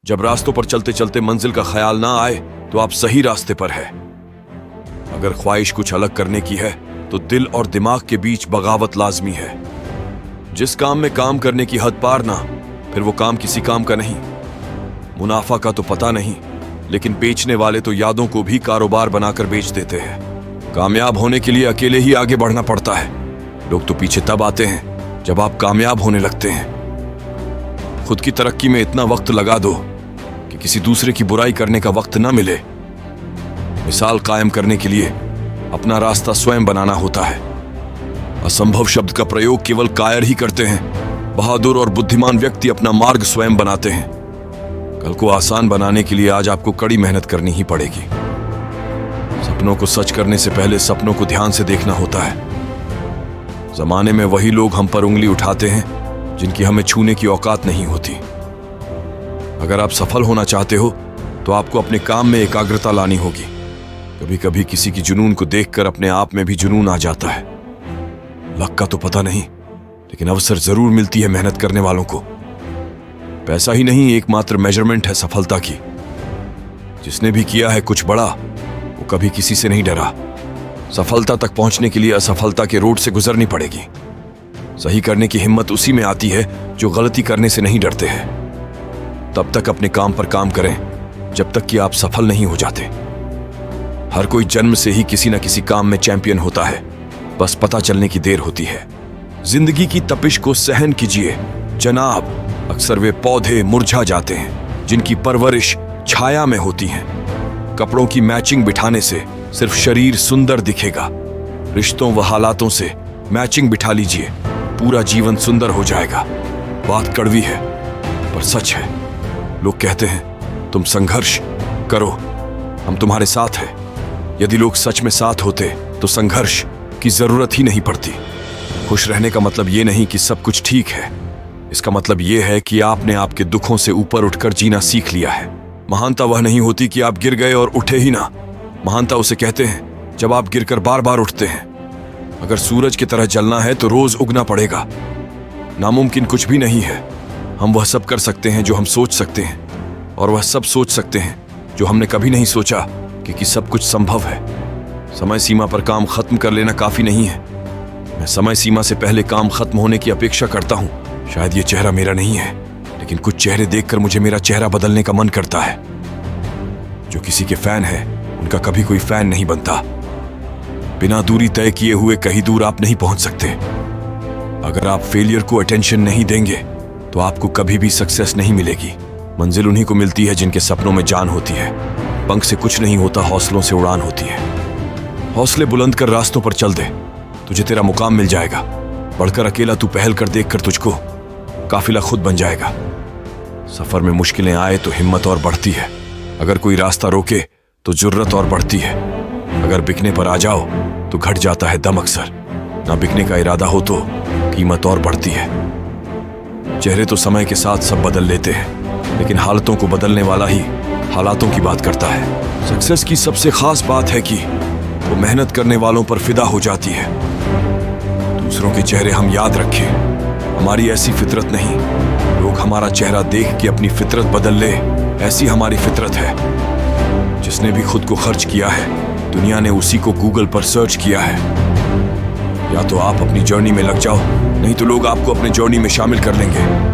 जब रास्तों पर चलते चलते मंजिल का ख्याल ना आए तो आप सही रास्ते पर है। अगर ख्वाहिश कुछ अलग करने की है तो दिल और दिमाग के बीच बगावत लाजमी है। जिस काम में काम करने की हद पार ना, फिर वो काम किसी काम का नहीं। मुनाफा का तो पता नहीं, लेकिन बेचने वाले तो यादों को भी कारोबार बनाकर बेच देते हैं। कामयाब होने के लिए अकेले ही आगे बढ़ना पड़ता है। लोग तो पीछे तब आते हैं जब आप कामयाब होने लगते हैं। खुद की तरक्की में इतना वक्त लगा दो कि किसी दूसरे की बुराई करने का वक्त ना मिले। मिसाल कायम करने के लिए अपना रास्ता स्वयं बनाना होता है। असंभव शब्द का प्रयोग केवल कायर ही करते हैं। बहादुर और बुद्धिमान व्यक्ति अपना मार्ग स्वयं बनाते हैं। कल को आसान बनाने के लिए आज आपको कड़ी मेहनत करनी ही पड़ेगी। सपनों को सच करने से पहले सपनों को ध्यान से देखना होता है। जमाने में वही लोग हम पर उंगली उठाते हैं जिनकी हमें छूने की औकात नहीं होती। अगर आप सफल होना चाहते हो तो आपको अपने काम में एकाग्रता लानी होगी। कभी कभी किसी की जुनून को देखकर अपने आप में भी जुनून आ जाता है। लक का तो पता नहीं, लेकिन अवसर जरूर मिलती है मेहनत करने वालों को। पैसा ही नहीं एकमात्र मेजरमेंट है सफलता की। जिसने भी किया है कुछ बड़ा, वो कभी किसी से नहीं डरा। सफलता तक पहुंचने के लिए असफलता के रोड से गुजरनी पड़ेगी। सही करने की हिम्मत उसी में आती है जो गलती करने से नहीं डरते हैं। तब तक अपने काम पर काम करें जब तक कि आप सफल नहीं हो जाते। हर कोई जन्म से ही किसी न किसी काम में चैंपियन होता है, बस पता चलने की देर होती है। जिंदगी की तपिश को सहन कीजिए जनाब। अक्सर वे पौधे मुरझा जाते हैं जिनकी परवरिश छाया में होती है। कपड़ों की मैचिंग बिठाने से सिर्फ शरीर सुंदर दिखेगा। रिश्तों व हालातों से मैचिंग बिठा लीजिए, पूरा जीवन सुंदर हो जाएगा। बात कड़वी है पर सच है। लोग कहते हैं तुम संघर्ष करो, हम तुम्हारे साथ हैं। यदि लोग सच में साथ होते तो संघर्ष की जरूरत ही नहीं पड़ती। खुश रहने का मतलब ये नहीं कि सब कुछ ठीक है। इसका मतलब ये है कि आपने आपके दुखों से ऊपर उठकर जीना सीख लिया है। महानता वह नहीं होती कि आप गिर गए और उठे ही ना। महानता उसे कहते हैं जब आप गिरकर बार बार उठते हैं। अगर सूरज की तरह जलना है तो रोज उगना पड़ेगा। नामुमकिन कुछ भी नहीं है। हम वह सब कर सकते हैं जो हम सोच सकते हैं, और वह सब सोच सकते हैं जो हमने कभी नहीं सोचा कि सब कुछ संभव है। समय सीमा पर काम खत्म कर लेना काफी नहीं है। मैं समय सीमा से पहले काम खत्म होने की अपेक्षा करता हूं। शायद ये चेहरा मेरा नहीं है, लेकिन कुछ चेहरे देखकर मुझे मेरा चेहरा बदलने का मन करता है। जो किसी के फैन है उनका कभी कोई फैन नहीं बनता। बिना दूरी तय किए हुए कहीं दूर आप नहीं पहुंच सकते। अगर आप फेलियर को अटेंशन नहीं देंगे तो आपको कभी भी सक्सेस नहीं मिलेगी। मंजिल उन्हीं को मिलती है जिनके सपनों में जान होती है। पंख से कुछ नहीं होता, हौसलों से उड़ान होती है। हौसले बुलंद कर रास्तों पर चल दे, तुझे तेरा मुकाम मिल जाएगा। बढ़कर अकेला तू पहल कर देख कर तुझको काफिला खुद बन जाएगा। सफर में मुश्किलें आए तो हिम्मत और बढ़ती है। अगर कोई रास्ता रोके तो जुर्रत और बढ़ती है। अगर बिकने पर आ जाओ तो घट जाता है दम अक्सर। ना बिकने का इरादा हो तो कीमत और बढ़ती है। चेहरे तो समय के साथ सब बदल लेते हैं, लेकिन हालतों को बदलने वाला ही हालातों की बात करता है। सक्सेस की सबसे खास बात है कि वो मेहनत करने वालों पर फिदा हो जाती है। दूसरों के चेहरे हम याद रखें, हमारी ऐसी फितरत नहीं। लोग हमारा चेहरा देख के अपनी फितरत बदल ले, ऐसी हमारी फितरत है। जिसने भी खुद को खर्च किया है, दुनिया ने उसी को गूगल पर सर्च किया है। या तो आप अपनी जर्नी में लग जाओ, नहीं तो लोग आपको अपने जर्नी में शामिल कर लेंगे।